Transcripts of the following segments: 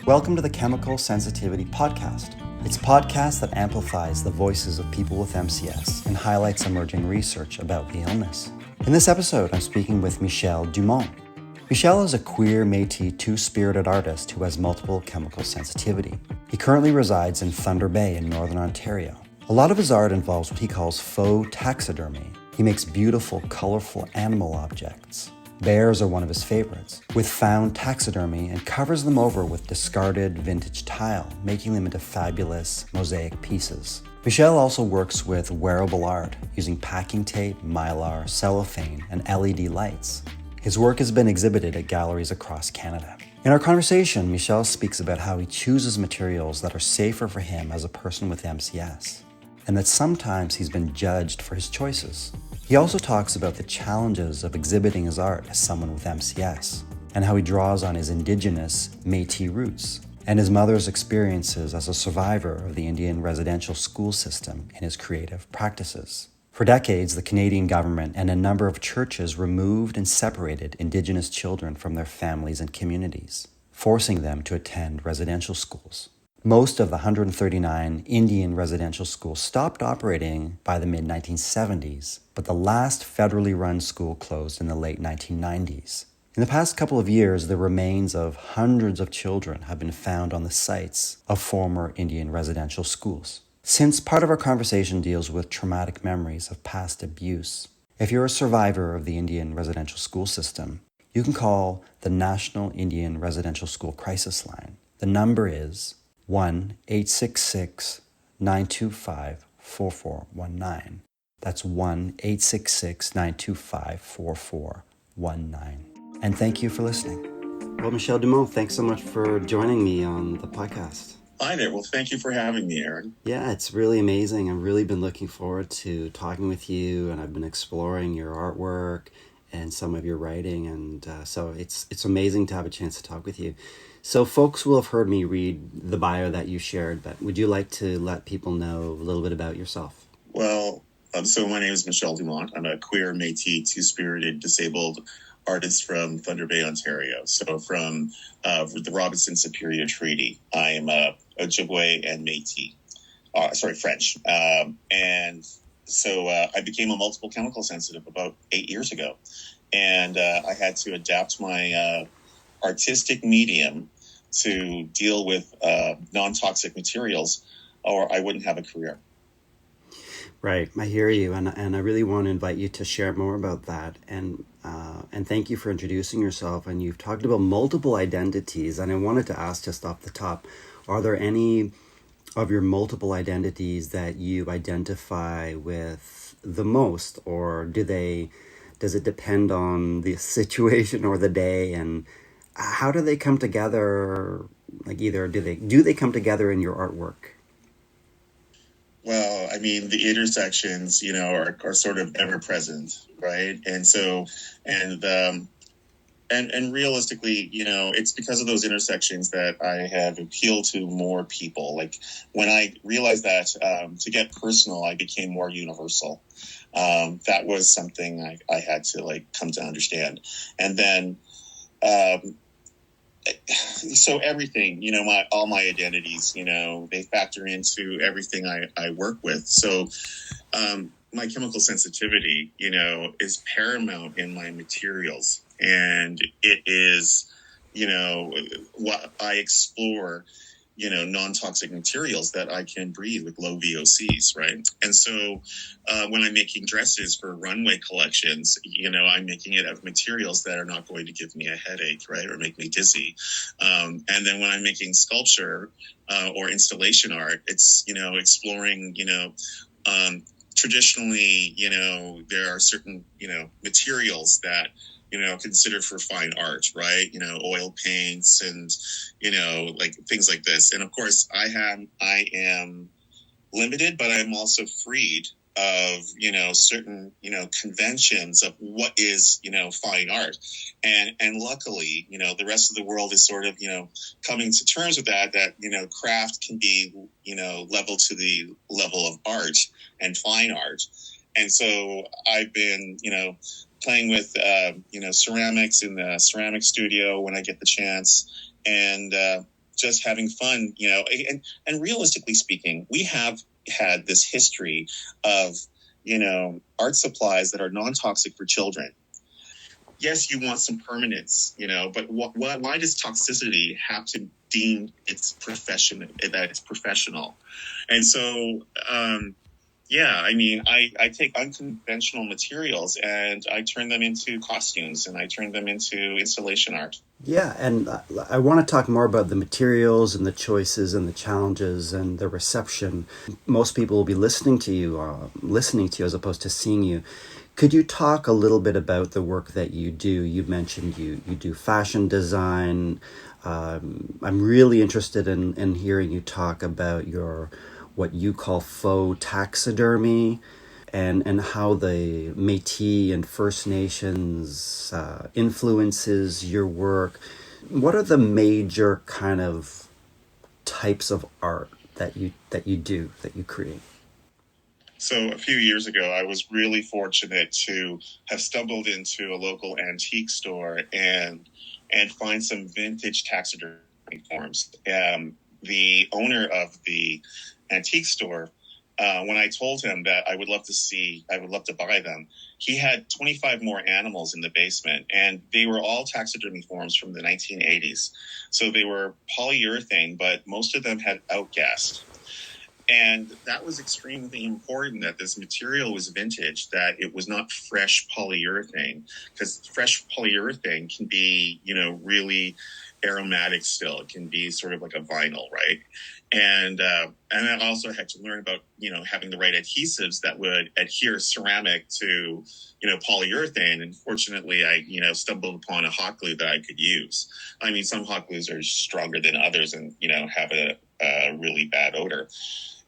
Welcome to the Chemical Sensitivity Podcast. It's a podcast that amplifies the voices of people with MCS and highlights emerging research about the illness. In this episode, I'm speaking with Michel Dumont. Michel is a queer Métis two-spirited artist who has multiple chemical sensitivity. He currently resides in Thunder Bay in Northern Ontario. A lot of his art involves what he calls faux taxidermy. He makes beautiful, colorful animal objects. Bears are one of his favorites, with found taxidermy, and covers them over with discarded vintage tile, making them into fabulous mosaic pieces. Michel also works with wearable art, using packing tape, mylar, cellophane, and LED lights. His work has been exhibited at galleries across Canada. In our conversation, Michel speaks about how he chooses materials that are safer for him as a person with MCS, and that sometimes he's been judged for his choices. He also talks about the challenges of exhibiting his art as someone with MCS, and how he draws on his Indigenous Métis roots, and his mother's experiences as a survivor of the Indian residential school system in his creative practices. For decades, the Canadian government and a number of churches removed and separated Indigenous children from their families and communities, forcing them to attend residential schools. Most of the 139 Indian residential schools stopped operating by the mid-1970s, but the last federally run school closed in the late 1990s. In the past couple of years, the remains of hundreds of children have been found on the sites of former Indian residential schools. Since part of our conversation deals with traumatic memories of past abuse, if you're a survivor of the Indian residential school system, you can call the National Indian Residential School Crisis Line. The number is 1-866-925-4419. That's 1-866-925-4419. And thank you for listening. Well, Michel Dumont, thanks so much for joining me on the podcast. Hi there. Well, thank you for having me, Aaron. Yeah, it's really amazing. I've really been looking forward to talking with you, and I've been exploring your artwork and some of your writing, and so it's amazing to have a chance to talk with you. So folks will have heard me read the bio that you shared, but would you like to let people know a little bit about yourself? Well, so my name is Michel Dumont. I'm a queer Métis two-spirited disabled artist from Thunder Bay, Ontario. So from the Robinson Superior Treaty. I am Ojibwe and Métis. French. And so I became a multiple chemical sensitive about 8 years ago. And I had to adapt my artistic medium to deal with non-toxic materials, or I wouldn't have a career. Right, I hear you, and I really want to invite you to share more about that, and thank you for introducing yourself. And you've talked about multiple identities, and I wanted to ask just off the top, are there any of your multiple identities that you identify with the most, or does it depend on the situation or the day, and how do they come together? Like, either do they come together in your artwork? Well, I mean, the intersections, are sort of ever present, right? And so, and realistically, it's because of those intersections that I have appealed to more people. Like, when I realized that, to get personal, I became more universal. That was something I had to come to understand. And then, so everything, all my identities, they factor into everything I work with. So, my chemical sensitivity, is paramount in my materials, and it is, what I explore, non-toxic materials that I can breathe with low VOCs, right? And so when I'm making dresses for runway collections, I'm making it of materials that are not going to give me a headache, right, or make me dizzy. And then when I'm making sculpture or installation art, it's, exploring, traditionally, there are certain, materials that, considered for fine art, right? Oil paints and, things like this. And of course I am limited, but I'm also freed of, certain, conventions of what is, fine art. And luckily, the rest of the world is sort of, coming to terms with that, craft can be, level to the level of art and fine art. And so I've been, playing with, ceramics in the ceramic studio when I get the chance, and just having fun, and realistically speaking, we have had this history of, art supplies that are non-toxic for children. Yes, you want some permanence, but why does toxicity have to deem it's professional? And so, I take unconventional materials and I turn them into costumes and I turn them into installation art. Yeah, and I want to talk more about the materials and the choices and the challenges and the reception. Most people will be listening to you as opposed to seeing you. Could you talk a little bit about the work that you do? You mentioned you do fashion design. I'm really interested in hearing you talk about what you call faux taxidermy, and how the Métis and First Nations influences your work. What are the major kind of types of art that you create? So a few years ago, I was really fortunate to have stumbled into a local antique store and find some vintage taxidermy forms. The owner of the antique store, when I told him that I would love to buy them, he had 25 more animals in the basement, and they were all taxidermy forms from the 1980s. So they were polyurethane, but most of them had outgassed. And that was extremely important, that this material was vintage, that it was not fresh polyurethane, because fresh polyurethane can be, really aromatic still. It can be sort of like a vinyl, right? And I also had to learn about, having the right adhesives that would adhere ceramic to, polyurethane. And fortunately, I, stumbled upon a hot glue that I could use. I mean, some hot glues are stronger than others and, have a really bad odor.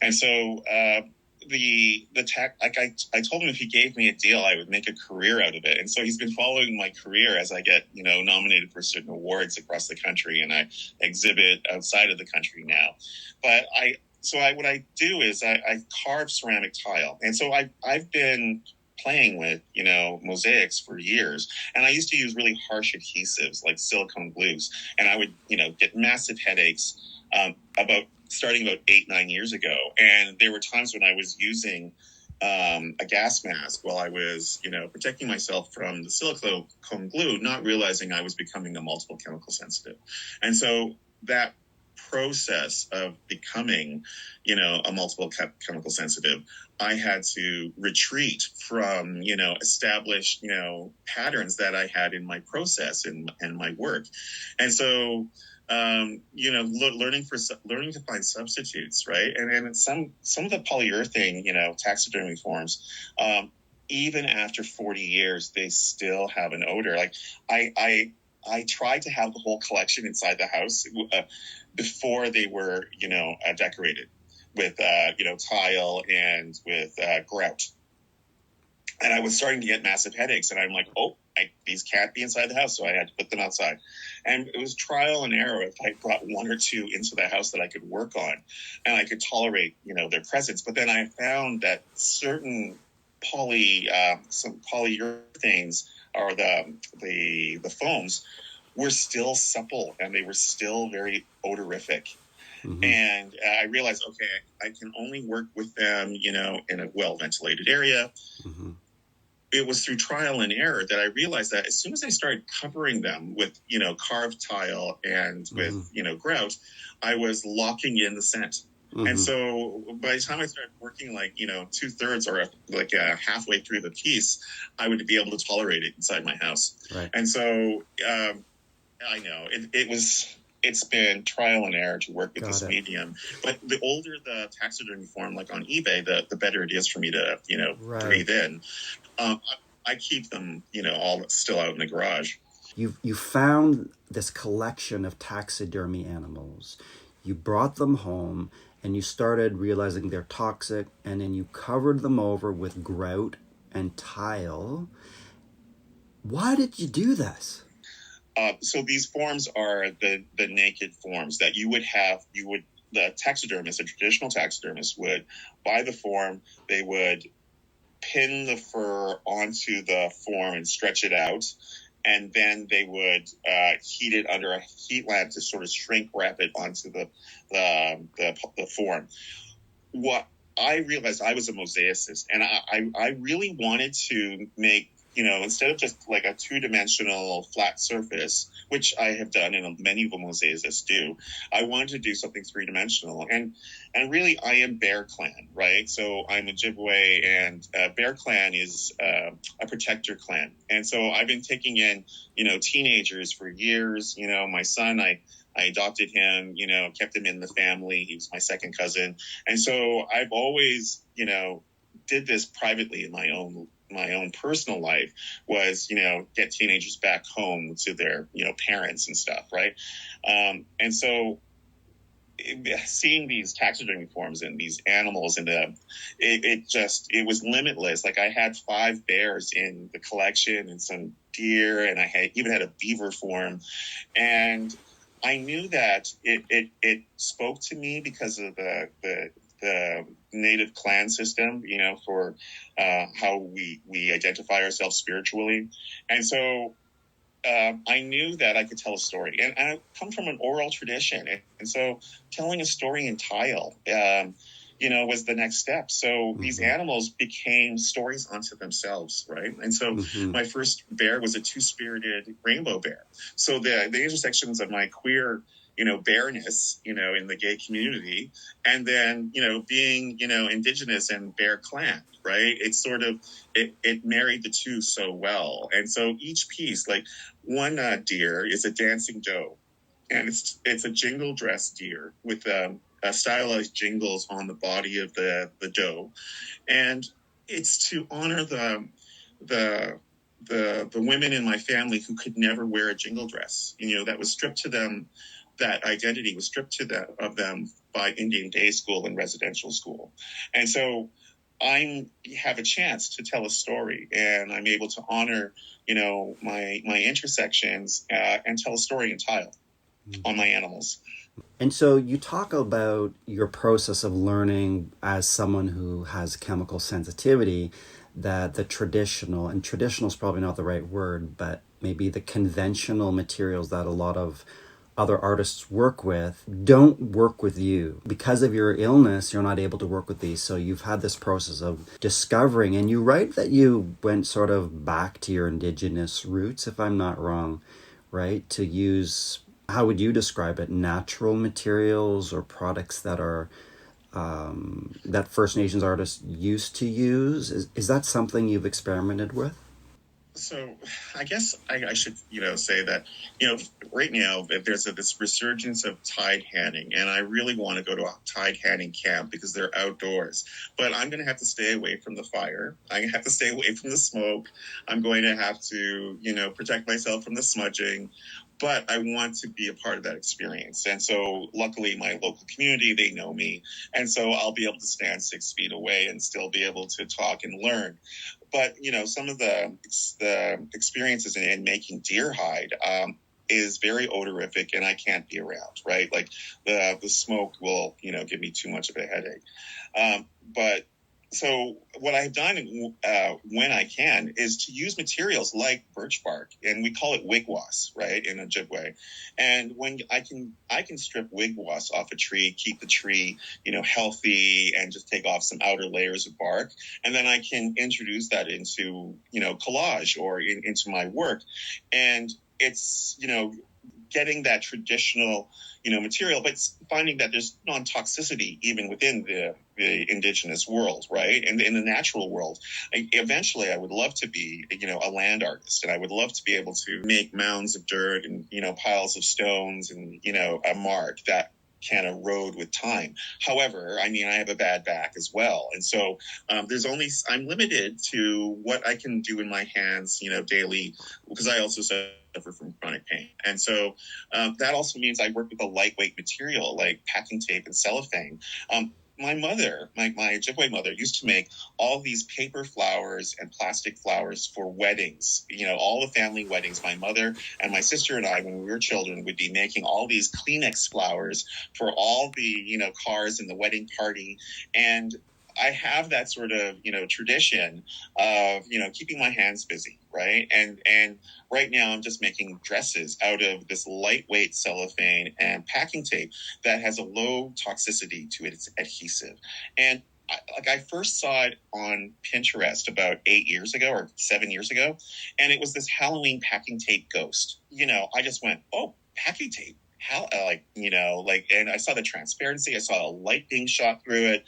And so I told him if he gave me a deal, I would make a career out of it. And so he's been following my career as I get, nominated for certain awards across the country, and I exhibit outside of the country now. But what I do is I carve ceramic tile. And so I've been playing with, mosaics for years. And I used to use really harsh adhesives like silicone glues. And I would, get massive headaches starting about 8-9 years ago. And there were times when I was using a gas mask while I was, protecting myself from the silicone glue, not realizing I was becoming a multiple chemical sensitive. And so that process of becoming, a multiple chemical sensitive, I had to retreat from, established, patterns that I had in my process and my work. And so, learning to find substitutes, right? And some of the polyurethane, taxidermy forms, even after 40 years, they still have an odor. Like I tried to have the whole collection inside the house before they were, decorated with, tile and with grout. And I was starting to get massive headaches, and I'm like, these can't be inside the house, so I had to put them outside. And it was trial and error if I brought one or two into the house that I could work on, and I could tolerate, their presence. But then I found that certain some polyurethanes, or the foams, were still supple, and they were still very odorific. Mm-hmm. And I realized, I can only work with them, in a well-ventilated area. Mm-hmm. It was through trial and error that I realized that as soon as I started covering them with, carved tile and with, mm-hmm. Grout, I was locking in the scent. Mm-hmm. And so by the time I started working 2/3 or halfway through the piece, I would be able to tolerate it inside my house. Right. And so I know it's been trial and error to work with this medium, but the older the taxidermy form, like on eBay, the better it is for me to, breathe in. I keep them, all still out in the garage. You found this collection of taxidermy animals. You brought them home and you started realizing they're toxic, and then you covered them over with grout and tile. Why did you do this? So these forms are the naked forms that the taxidermist, a traditional taxidermist, would buy the form. They would pin the fur onto the form and stretch it out. And then they would heat it under a heat lamp to sort of shrink wrap it onto the form. What I realized, I was a mosaicist, and I really wanted to make, instead of just like a two-dimensional flat surface, which I have done and many of the mosaicists do, I wanted to do something three-dimensional. And really, I am Bear Clan, right? So I'm Ojibwe, and Bear Clan is a protector clan. And so I've been taking in, teenagers for years. My son, I adopted him, kept him in the family. He was my second cousin. And so I've always, did this privately in my own personal life, was, get teenagers back home to their, parents and stuff. Right. And so seeing these taxidermy forms and these animals, and it was limitless. Like, I had 5 bears in the collection and some deer, and I even had a beaver form. And I knew that it spoke to me because of the native clan system, for how we identify ourselves spiritually. And so I knew that I could tell a story. And I come from an oral tradition. And so telling a story in tile, was the next step. So these animals became stories unto themselves, right? And so my first bear was a two-spirited rainbow bear. So the intersections of my queer, bearness, in the gay community, and then, being, Indigenous and Bear Clan, right? It's sort of, it married the two so well. And so each piece, like one deer is a dancing doe, and it's a jingle dress deer with stylized jingles on the body of the doe. And it's to honor the women in my family who could never wear a jingle dress, that was stripped to them. That identity was stripped of them by Indian day school and residential school. And so I have a chance to tell a story, and I'm able to honor, my intersections and tell a story in tile on my animals. And so you talk about your process of learning as someone who has chemical sensitivity, that the traditional, and traditional is probably not the right word, but maybe the conventional materials that a lot of other artists work with don't work with you. Because of your illness, you're not able to work with these. So you've had this process of discovering, and you write that you went sort of back to your Indigenous roots, if I'm not wrong, right? To use, how would you describe it, natural materials or products that are that First Nations artists used to use. Is that something you've experimented with? So I guess I should, say that, right now there's this resurgence of tide handing, and I really want to go to a tide handing camp because they're outdoors. But I'm going to have to stay away from the fire. I have to stay away from the smoke. I'm going to have to, protect myself from the smudging. But I want to be a part of that experience. And so luckily my local community, they know me. And so I'll be able to stand 6 feet away and still be able to talk and learn. But, some of the experiences in making deer hide is very odorific, and I can't be around, right? Like the smoke will, give me too much of a headache. But so what I've done when I can is to use materials like birch bark, and we call it wigwas, right, in Ojibwe. And when I can strip wigwas off a tree, keep the tree, healthy, and just take off some outer layers of bark, and then I can introduce that into, collage or into my work, and it's, getting that traditional, material, but finds that there's non-toxicity even within the Indigenous world, right? And in the natural world. Eventually, I would love to be, a land artist, and I would love to be able to make mounds of dirt and, piles of stones and, a mark that can erode with time. However, I have a bad back as well. And so I'm limited to what I can do in my hands, daily, because I also suffer from chronic pain. And so that also means I work with a lightweight material like packing tape and cellophane. My mother, my Ojibwe mother, used to make all these paper flowers and plastic flowers for weddings. All the family weddings. My mother and my sister and I, when we were children, would be making all these Kleenex flowers for all the, cars in the wedding party. And I have that sort of, tradition of, keeping my hands busy, right? And right now I'm just making dresses out of this lightweight cellophane and packing tape that has a low toxicity to it. It's adhesive. And I first saw it on Pinterest about 8 years ago or 7 years ago, and it was this Halloween packing tape ghost. I just went, oh, packing tape. How, and I saw the transparency. I saw a light being shot through it,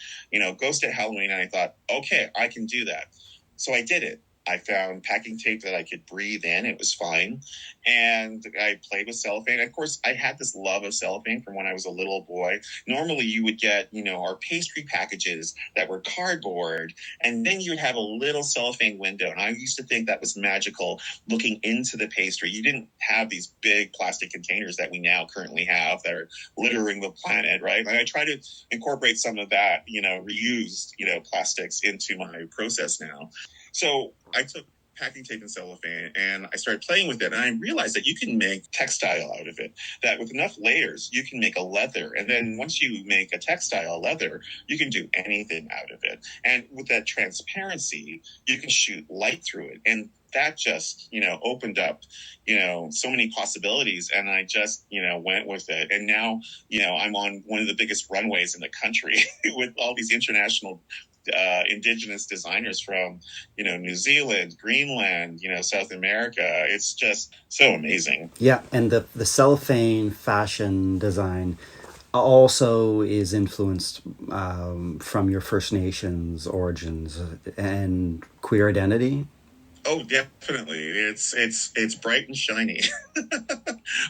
ghost at Halloween. And I thought, okay, I can do that. So I did it. I found packing tape that I could breathe in. It was fine. And I played with cellophane. Of course, I had this love of cellophane from when I was a little boy. Normally, you would get, our pastry packages that were cardboard, and then you would have a little cellophane window. And I used to think that was magical looking into the pastry. You didn't have these big plastic containers that we now currently have that are littering the planet, right? And I try to incorporate some of that, reused, plastics into my process now. So I took packing tape and cellophane and I started playing with it. And I realized that you can make textile out of it, that with enough layers, you can make a leather. And then once you make a textile leather, you can do anything out of it. And with that transparency, you can shoot light through it. And that just, opened up, so many possibilities. And I just, went with it. And now, I'm on one of the biggest runways in the country with all these international Indigenous designers from, New Zealand, Greenland, South America. It's just so amazing. Yeah, and the cellophane fashion design also is influenced from your First Nations origins and queer identity. Oh, definitely. It's bright and shiny.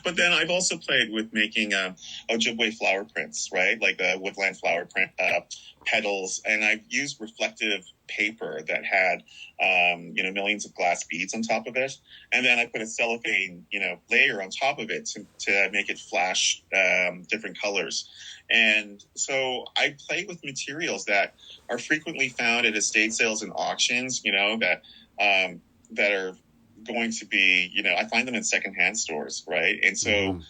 But then I've also played with making Ojibwe flower prints, right? Like the woodland flower print petals. And I've used reflective paper that had, millions of glass beads on top of it. And then I put a cellophane, layer on top of it to make it flash different colors. And so I play with materials that are frequently found at estate sales and auctions, that are going to be, I find them in secondhand stores, right? And so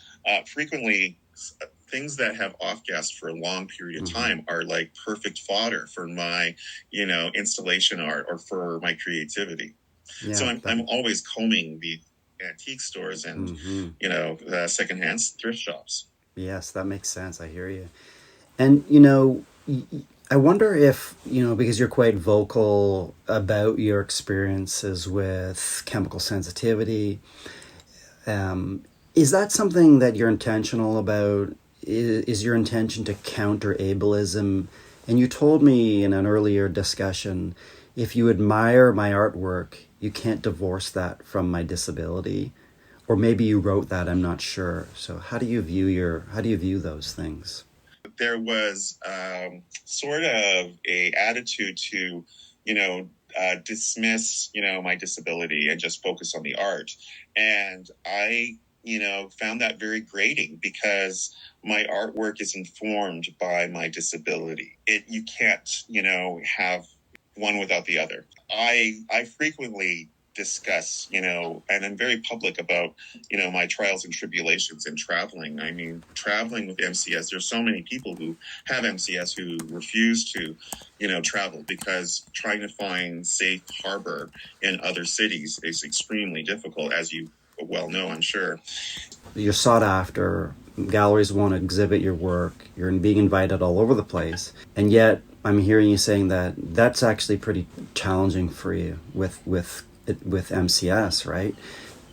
frequently things that have off-gassed for a long period of time are like perfect fodder for my, installation art or for my creativity. Yeah, so I'm always combing the antique stores and, secondhand thrift shops. Yes, that makes sense. I hear you. And, I wonder if, because you're quite vocal about your experiences with chemical sensitivity, is that something that you're intentional about? Is your intention to counter ableism? And you told me in an earlier discussion, if you admire my artwork, you can't divorce that from my disability. Or maybe you wrote that, I'm not sure. So how do you view those things? There was sort of a attitude to, dismiss, my disability and just focus on the art. And I, found that very grating because my artwork is informed by my disability. You can't, have one without the other. I frequently discuss, and I'm very public about, my trials and tribulations in traveling. I mean, traveling with MCS, there's so many people who have MCS who refuse to, travel because trying to find safe harbor in other cities is extremely difficult, as you well know, I'm sure. You're sought after. Galleries want to exhibit your work. You're being invited all over the place. And yet I'm hearing you saying that that's actually pretty challenging for you with MCS, right?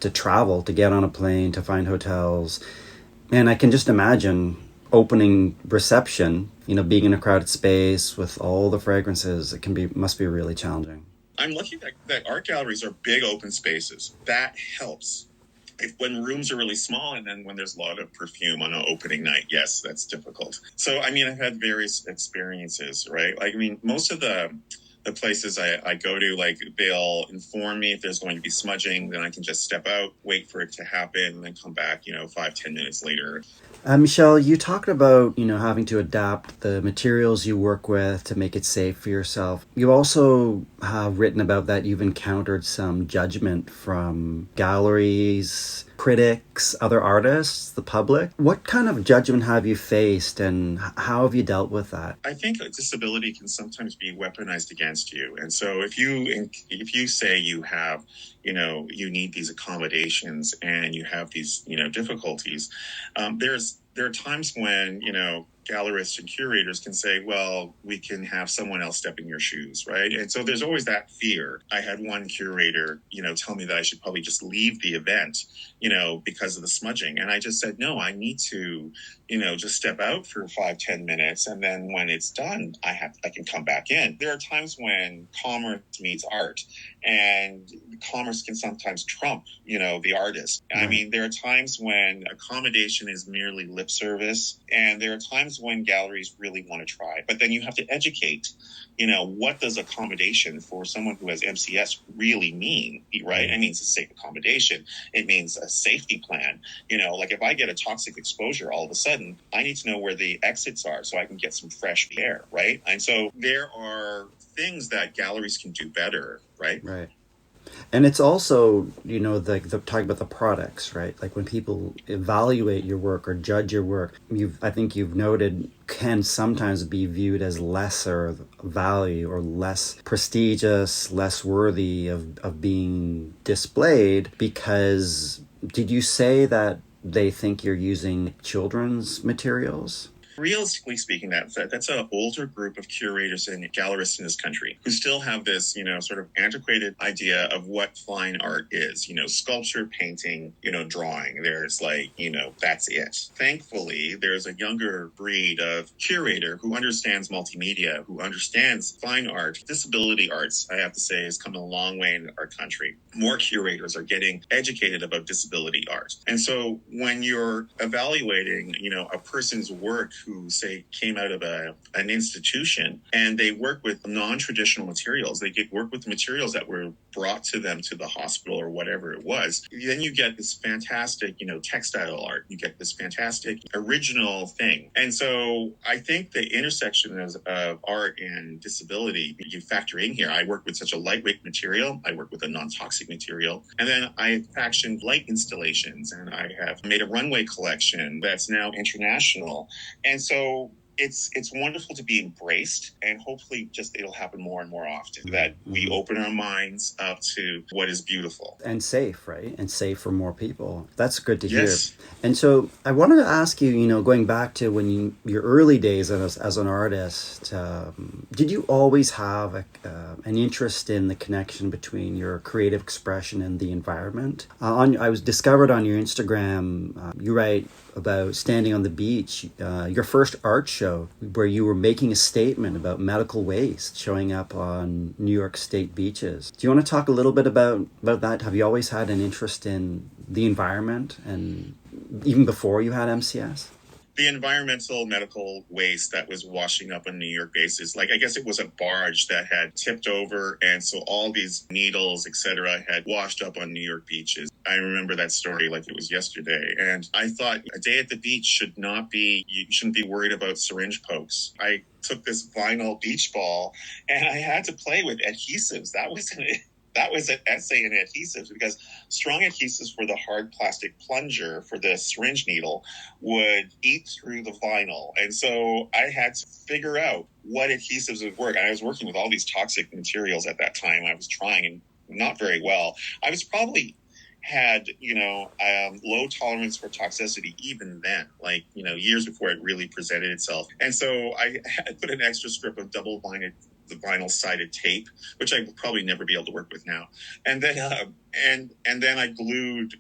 To travel, to get on a plane, to find hotels. And I can just imagine opening reception, being in a crowded space with all the fragrances. Must be really challenging. I'm lucky that art galleries are big open spaces. That helps. When rooms are really small and then when there's a lot of perfume on an opening night, yes, that's difficult. So, I've had various experiences, right? Most of the places I go to, they'll inform me if there's going to be smudging, then I can just step out, wait for it to happen, and then come back, 5-10 minutes later. Michel, you talked about, having to adapt the materials you work with to make it safe for yourself. You also have written about that you've encountered some judgment from galleries critics, other artists, the public. What kind of judgment have you faced, and how have you dealt with that? I think a disability can sometimes be weaponized against you. And so if you say you have, you need these accommodations and you have these, difficulties, there are times when, gallerists and curators can say, well, we can have someone else step in your shoes, right? And so there's always that fear. I had one curator, tell me that I should probably just leave the event, because of the smudging. And I just said, no, I need to, just step out for 5-10 minutes. And then when it's done, I can come back in. There are times when commerce meets art, and commerce can sometimes trump, the artist. Right. I mean, there are times when accommodation is merely lip service, and there are times when galleries really want to try. But then you have to educate, what does accommodation for someone who has MCS really mean, right? It means a safe accommodation. It means a safety plan. Like if I get a toxic exposure, all of a sudden, I need to know where the exits are so I can get some fresh air, right? And so there are things that galleries can do better, right? Right. And it's also, the talking about the products, right? Like when people evaluate your work or judge your work, I think you've noted, can sometimes be viewed as lesser value or less prestigious, less worthy of being displayed because, did you say that they think you're using children's materials? Realistically speaking, that's an older group of curators and gallerists in this country who still have this, sort of antiquated idea of what fine art is, sculpture, painting, drawing. There's that's it. Thankfully, there's a younger breed of curator who understands multimedia, who understands fine art. Disability arts, I have to say, has come a long way in our country. More curators are getting educated about disability art. And so when you're evaluating, a person's work who, say, came out of an institution and they work with non-traditional materials. They work with the materials that were brought to them to the hospital or whatever it was. Then you get this fantastic, textile art. You get this fantastic original thing. And so I think the intersection of art and disability, you factor in here. I work with such a lightweight material. I work with a non-toxic material. And then I fashioned light installations, and I have made a runway collection that's now international. And so it's wonderful to be embraced, and hopefully just it'll happen more and more often that we open our minds up to what is beautiful. And safe, right? And safe for more people. That's good to Yes. hear. And so I wanted to ask you, going back to when your early days as an artist, did you always have an interest in the connection between your creative expression and the environment? I was discovered on your Instagram, you write about standing on the beach, your first art show where you were making a statement about medical waste showing up on New York State beaches. Do you want to talk a little bit about that? Have you always had an interest in the environment, and even before you had MCS? The environmental medical waste that was washing up on New York bases, I guess it was a barge that had tipped over, and so all these needles, etc., had washed up on New York beaches. I remember that story like it was yesterday, and I thought a day at the beach you shouldn't be worried about syringe pokes. I took this vinyl beach ball and I had to play with adhesives. That was an essay in adhesives, because strong adhesives for the hard plastic plunger for the syringe needle would eat through the vinyl. And so I had to figure out what adhesives would work. I was working with all these toxic materials at that time. I was trying, and not very well. I was probably had, low tolerance for toxicity even then, years before it really presented itself. And so I had put an extra strip of the vinyl-sided tape, which I will probably never be able to work with now. And then and then I glued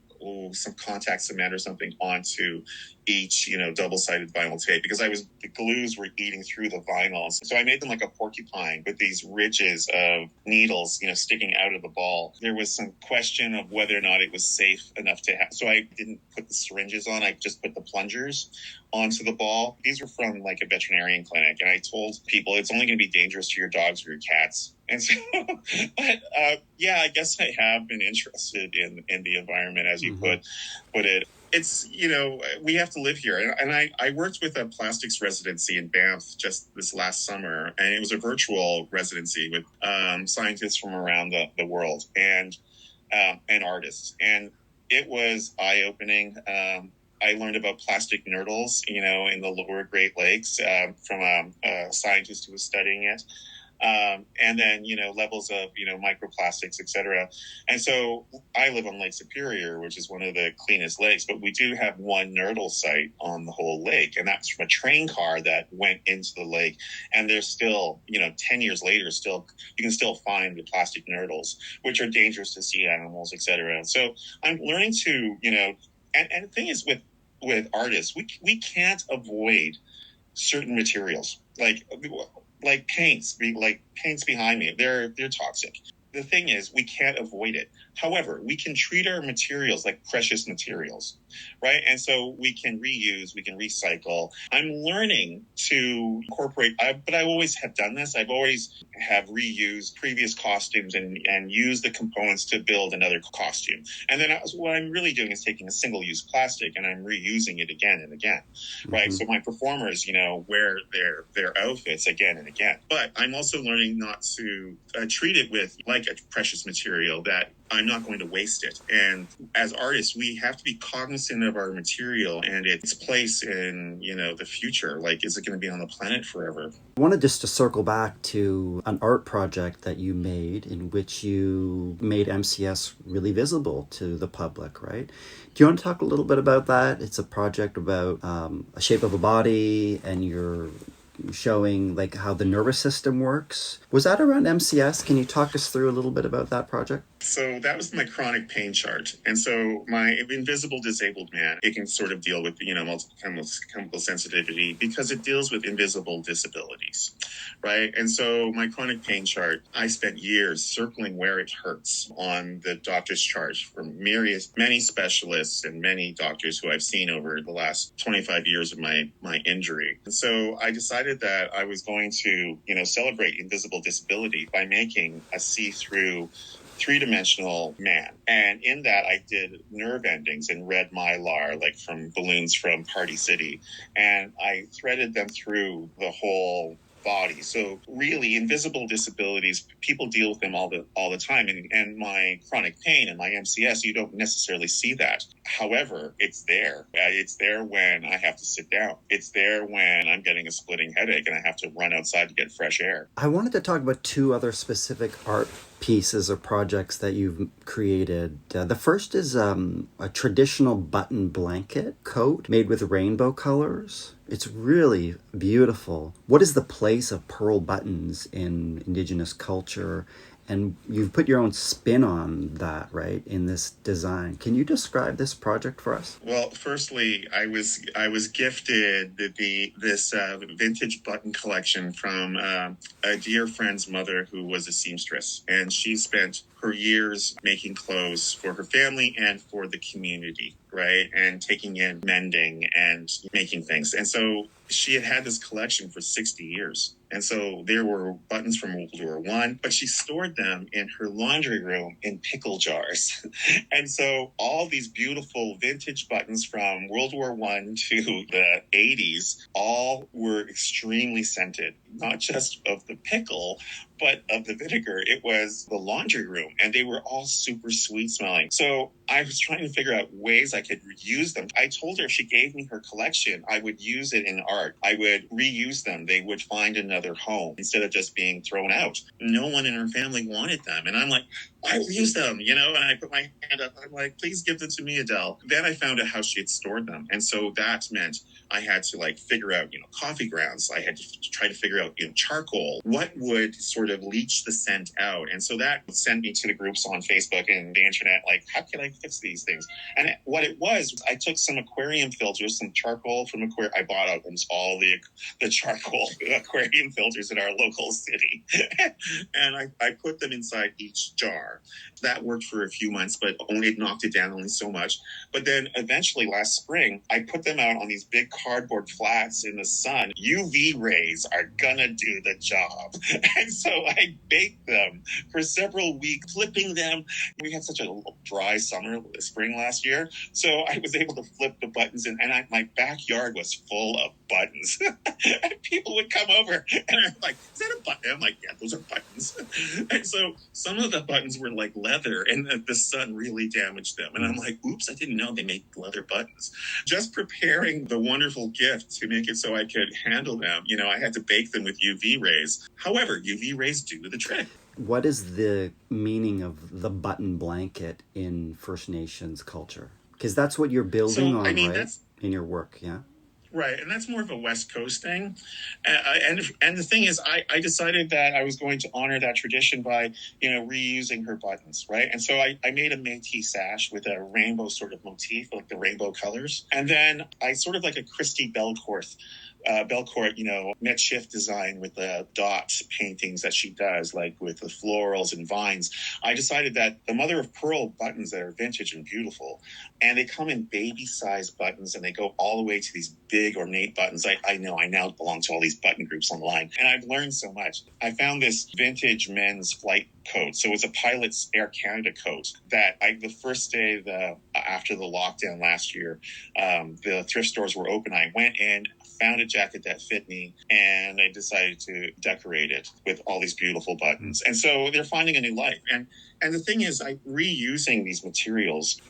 some contact cement or something onto each, double-sided vinyl tape, because the glues were eating through the vinyl. So I made them like a porcupine with these ridges of needles, sticking out of the ball. There was some question of whether or not it was safe enough to have. So I didn't put the syringes on. I just put the plungers onto the ball. These were from a veterinarian clinic. And I told people it's only going to be dangerous to your dogs or your cats. And so, but I guess I have been interested in the environment, as you put it. It's, we have to live here. And I worked with a plastics residency in Banff just this last summer, and it was a virtual residency with scientists from around the world and artists. And it was eye-opening. I learned about plastic nurdles, in the lower Great Lakes from a scientist who was studying it. And then, levels of, microplastics, et cetera. And so I live on Lake Superior, which is one of the cleanest lakes, but we do have one nurdle site on the whole lake. And that's from a train car that went into the lake. And there's still, 10 years later, you can still find the plastic nurdles, which are dangerous to sea animals, et cetera. So I'm learning to, and the thing is with artists, we can't avoid certain materials like paints behind me. They're toxic. The thing is, we can't avoid it. However, we can treat our materials like precious materials, right? And so we can reuse, we can recycle. I'm learning to incorporate, but I always have done this. I've always have reused previous costumes and used the components to build another costume. And then what I'm really doing is taking a single-use plastic and I'm reusing it again and again, right? So my performers, wear their outfits again and again. But I'm also learning not to treat it with like a precious material, that I'm not going to waste it. And as artists, we have to be cognizant of our material and its place in, the future. Like, is it going to be on the planet forever? I wanted just to circle back to an art project that you made in which you made MCS really visible to the public, right? Do you want to talk a little bit about that? It's a project about a shape of a body, and you're showing like how the nervous system works. Was that around MCS? Can you talk us through a little bit about that project? So that was my chronic pain chart. And so my invisible disabled man, it can sort of deal with, multiple chemical sensitivity because it deals with invisible disabilities, right? And so my chronic pain chart, I spent years circling where it hurts on the doctor's chart from many specialists and many doctors who I've seen over the last 25 years of my injury. And so I decided that I was going to, celebrate invisible disability by making a see-through three-dimensional man. And in that, I did nerve endings in red mylar, like from balloons from Party City. And I threaded them through the whole body. So really, invisible disabilities, people deal with them all the time. And my chronic pain and my MCS, you don't necessarily see that. However, it's there. It's there when I have to sit down. It's there when I'm getting a splitting headache and I have to run outside to get fresh air. I wanted to talk about two other specific art pieces or projects that you've created. The first is a traditional button blanket coat made with rainbow colors. It's really beautiful. What is the place of pearl buttons in Indigenous culture? And you've put your own spin on that, right, in this design. Can you describe this project for us? Well, firstly, I was gifted this vintage button collection from a dear friend's mother who was a seamstress, and she spent her years making clothes for her family and for the community, right, and taking in mending and making things. And so she had this collection for 60 years. And so there were buttons from World War I, but she stored them in her laundry room in pickle jars. And so all these beautiful vintage buttons from World War I to the 80s all were extremely scented, not just of the pickle, but of the vinegar. It was the laundry room, and they were all super sweet smelling. So I was trying to figure out ways I could reuse them. I told her if she gave me her collection, I would use it in art. I would reuse them. They would find another home instead of just being thrown out. No one in her family wanted them. And I'm like, I will use them, and I put my hand up. I'm like, please give them to me, Adele. Then I found out how she had stored them. And so that meant I had to figure out, coffee grounds. I had to try to figure out, charcoal. What would sort of leach the scent out? And so that sent me to the groups on Facebook and the internet, how can I fix these things? And what it was, I took some aquarium filters, some charcoal from aquarium. I bought almost all the charcoal aquarium filters in our local city. And I put them inside each jar. That worked for a few months, but only knocked it down only so much. But then eventually last spring, I put them out on these big cardboard flats in the sun. UV rays are gonna do the job. And so I baked them for several weeks, flipping them. We had such a dry spring last year. So I was able to flip the buttons and my backyard was full of buttons. And people would come over and I'm like, is that a button? I'm like, yeah, those are buttons. And so some of the buttons were like leather, and the sun really damaged them. And I'm like, oops, I didn't know they make leather buttons. Just preparing the wonderful gift to make it so I could handle them, I had to bake them with UV rays. However, UV rays do the trick. What is the meaning of the button blanket in First Nations culture? Because that's what you're building on, right? That's, in your work, yeah? Right, and that's more of a West Coast thing. And the thing is, I decided that I was going to honor that tradition by, reusing her buttons, right? And so I made a Métis sash with a rainbow sort of motif, like the rainbow colors. And then I sort of like a Christy Belcourt, makeshift design with the dot paintings that she does, like with the florals and vines. I decided that the mother of pearl buttons that are vintage and beautiful, and they come in baby-sized buttons, and they go all the way to these big ornate buttons. I know I now belong to all these button groups online, and I've learned so much. I found this vintage men's flight coat. So it's a pilot's Air Canada coat that the first day after the lockdown last year, the thrift stores were open. I went in, found a jacket that fit me, and I decided to decorate it with all these beautiful buttons. And so they're finding a new life. And the thing is, reusing these materials,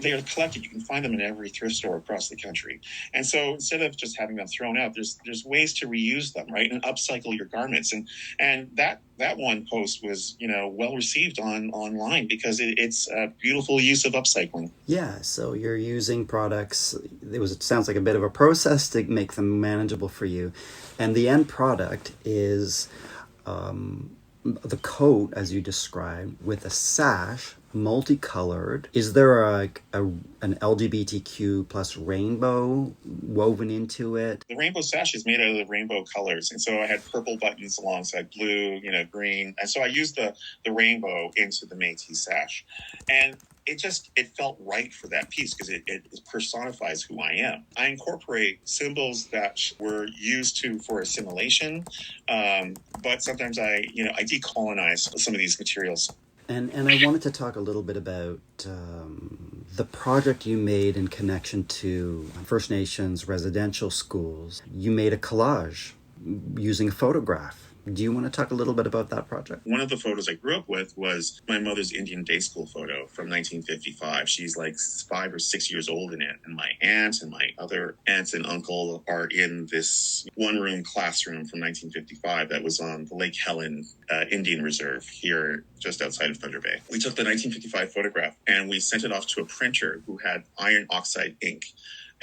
they are collected. You can find them in every thrift store across the country. And so instead of just having them thrown out, there's ways to reuse them, right? And upcycle your garments. And that one post was, well received online because it's a beautiful use of upcycling. Yeah, so you're using products. It sounds like a bit of a process to make them manageable for you. And the end product is the coat, as you described, with a sash, multicolored. Is there an LGBTQ plus rainbow woven into it? The rainbow sash is made out of the rainbow colors. And so I had purple buttons alongside blue, green. And so I used the rainbow into the Métis sash. And it felt right for that piece because it personifies who I am. I incorporate symbols that were used for assimilation, but sometimes I decolonize some of these materials. And I wanted to talk a little bit about the project you made in connection to First Nations residential schools. You made a collage using a photograph. Do you want to talk a little bit about that project? One of the photos I grew up with was my mother's Indian day school photo from 1955. She's like 5 or 6 years old in it. And my aunt and my other aunts and uncle are in this one-room classroom from 1955 that was on the Lake Helen Indian Reserve here just outside of Thunder Bay. We took the 1955 photograph and we sent it off to a printer who had iron oxide ink.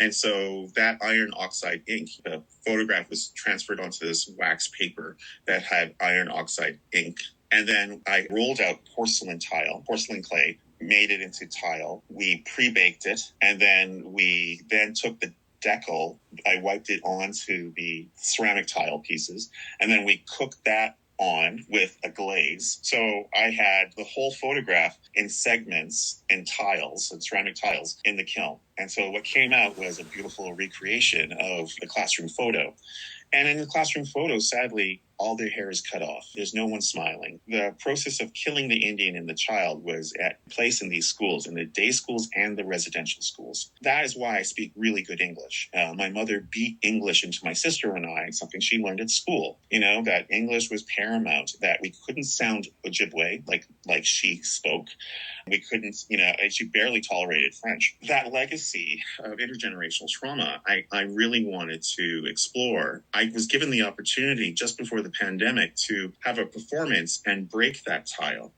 And so that iron oxide ink, the photograph was transferred onto this wax paper that had iron oxide ink. And then I rolled out porcelain clay, made it into tile. We pre-baked it. And then we took the decal. I wiped it onto the ceramic tile pieces. And then we cooked that on with a glaze. So I had the whole photograph in segments and tiles and ceramic tiles in the kiln. And so what came out was a beautiful recreation of the classroom photo. And in the classroom photo, sadly, all their hair is cut off. There's no one smiling. The process of killing the Indian and the child was at place in these schools, in the day schools and the residential schools. That is why I speak really good English. My mother beat English into my sister and I, something she learned at school. That English was paramount, that we couldn't sound Ojibwe like she spoke. We couldn't, and she barely tolerated French. That legacy of intergenerational trauma, I really wanted to explore. I was given the opportunity just before the pandemic to have a performance and break that tile.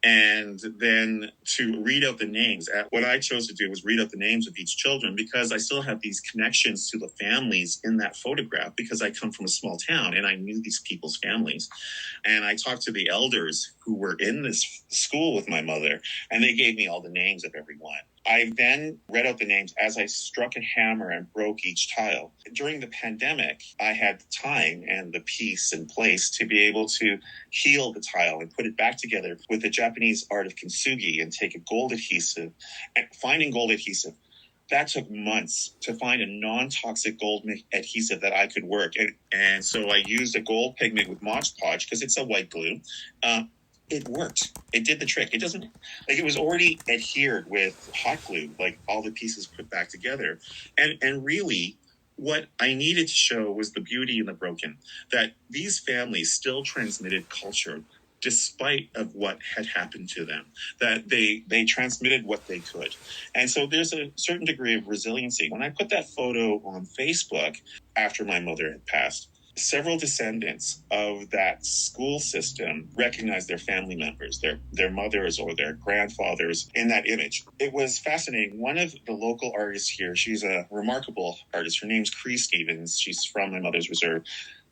And then to read out the names. What I chose to do was read out the names of each children because I still have these connections to the families in that photograph because I come from a small town and I knew these people's families. And I talked to the elders who were in this school with my mother, and they gave me all the names of everyone. I then read out the names as I struck a hammer and broke each tile. During the pandemic, I had the time and the peace and place to be able to heal the tile and put it back together with the Japanese art of kintsugi and take a gold adhesive. And finding gold adhesive, that took months to find a non-toxic gold adhesive that I could work. And so I used a gold pigment with Mod Podge because it's a white glue. It worked. It did the trick. It doesn't, it was already adhered with hot glue, like all the pieces put back together. And really, what I needed to show was the beauty in the broken, that these families still transmitted culture despite of what had happened to them, that they transmitted what they could. And so there's a certain degree of resiliency. When I put that photo on Facebook after my mother had passed, several descendants of that school system recognized their family members, their mothers or their grandfathers in that image. It was fascinating. One of the local artists here, she's a remarkable artist. Her name's Cree Stevens. She's from my mother's reserve.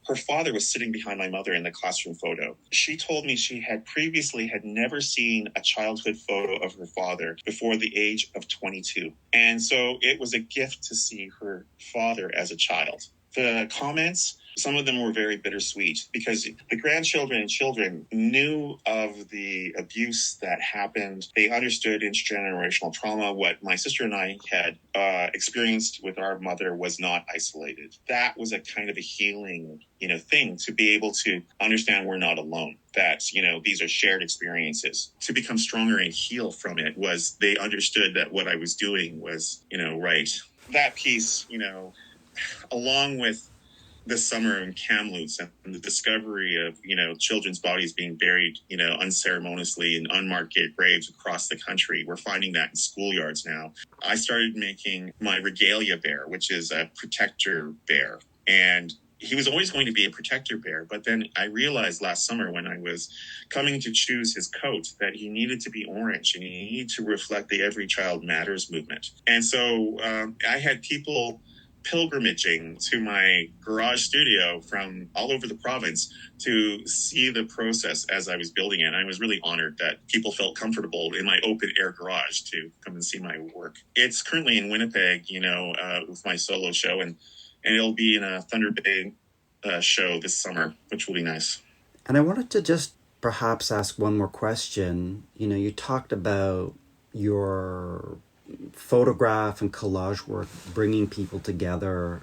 Her father was sitting behind my mother in the classroom photo. She told me she had previously never seen a childhood photo of her father before the age of 22. And so it was a gift to see her father as a child. The comments, some of them were very bittersweet because the grandchildren and children knew of the abuse that happened. They understood intergenerational trauma. What my sister and I had experienced with our mother was not isolated. That was a kind of a healing, thing to be able to understand we're not alone, that, these are shared experiences. To become stronger and heal from it was they understood that what I was doing was, right. That piece, along with this summer in Kamloops and the discovery of, children's bodies being buried, unceremoniously in unmarked graves across the country. We're finding that in schoolyards now. I started making my regalia bear, which is a protector bear. And he was always going to be a protector bear. But then I realized last summer when I was coming to choose his coat that he needed to be orange and he needed to reflect the Every Child Matters movement. And so I had people pilgrimaging to my garage studio from all over the province to see the process as I was building it. And I was really honored that people felt comfortable in my open air garage to come and see my work. It's currently in Winnipeg, with my solo show, and it'll be in a Thunder Bay show this summer, which will be nice. And I wanted to just perhaps ask one more question. You talked about your photograph and collage work bringing people together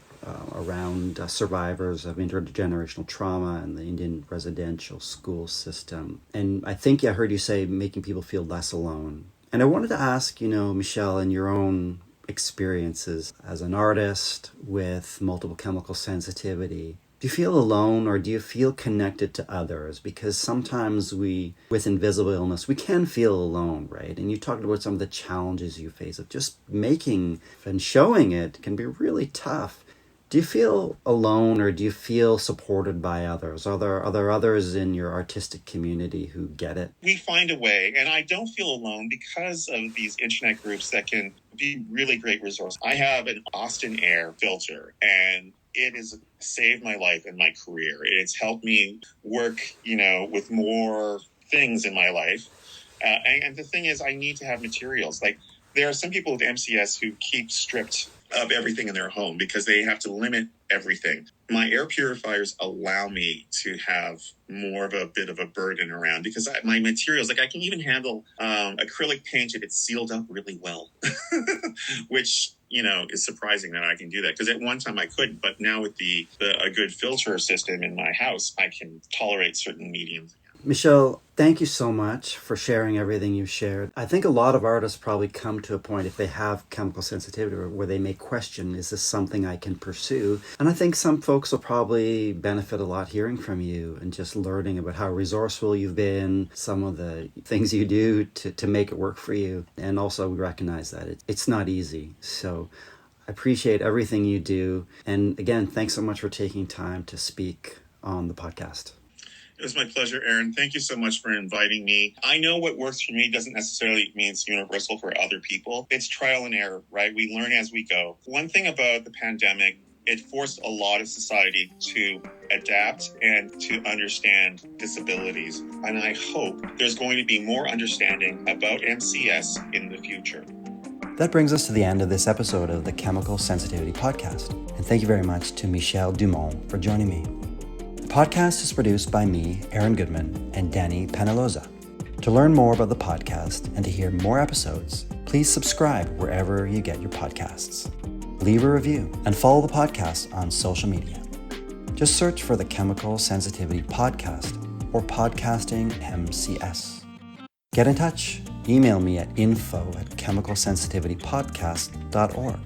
around survivors of intergenerational trauma and the Indian residential school system. And I think I heard you say making people feel less alone. And I wanted to ask, Michel, in your own experiences as an artist with multiple chemical sensitivity, do you feel alone or do you feel connected to others? Because sometimes with invisible illness, we can feel alone, right? And you talked about some of the challenges you face of just making and showing it can be really tough. Do you feel alone or do you feel supported by others? Are there others in your artistic community who get it? We find a way, and I don't feel alone because of these internet groups that can be really great resources. I have an Austin Air filter, and it has saved my life and my career. It's helped me work, with more things in my life. And the thing is, I need to have materials. Like, there are some people with MCS who keep stripped of everything in their home because they have to limit everything. My air purifiers allow me to have more of a bit of a burden around because my materials, like I can even handle acrylic paint if it's sealed up really well, which, is surprising that I can do that because at one time I couldn't, but now with a good filter system in my house, I can tolerate certain mediums. Michel, thank you so much for sharing everything you've shared. I think a lot of artists probably come to a point if they have chemical sensitivity where they may question, is this something I can pursue? And I think some folks will probably benefit a lot hearing from you and just learning about how resourceful you've been, some of the things you do to make it work for you. And also we recognize that it's not easy. So I appreciate everything you do. And again, thanks so much for taking time to speak on the podcast. It was my pleasure, Aaron. Thank you so much for inviting me. I know what works for me doesn't necessarily mean it's universal for other people. It's trial and error, right? We learn as we go. One thing about the pandemic, it forced a lot of society to adapt and to understand disabilities. And I hope there's going to be more understanding about MCS in the future. That brings us to the end of this episode of the Chemical Sensitivity Podcast. And thank you very much to Michel Dumont for joining me. The podcast is produced by me, Aaron Goodman, and Danny Penaloza. To learn more about the podcast and to hear more episodes, please subscribe wherever you get your podcasts. Leave a review and follow the podcast on social media. Just search for the Chemical Sensitivity Podcast or Podcasting MCS. Get in touch. Email me at info@chemicalsensitivitypodcast.org.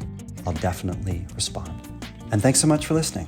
I'll definitely respond. And thanks so much for listening.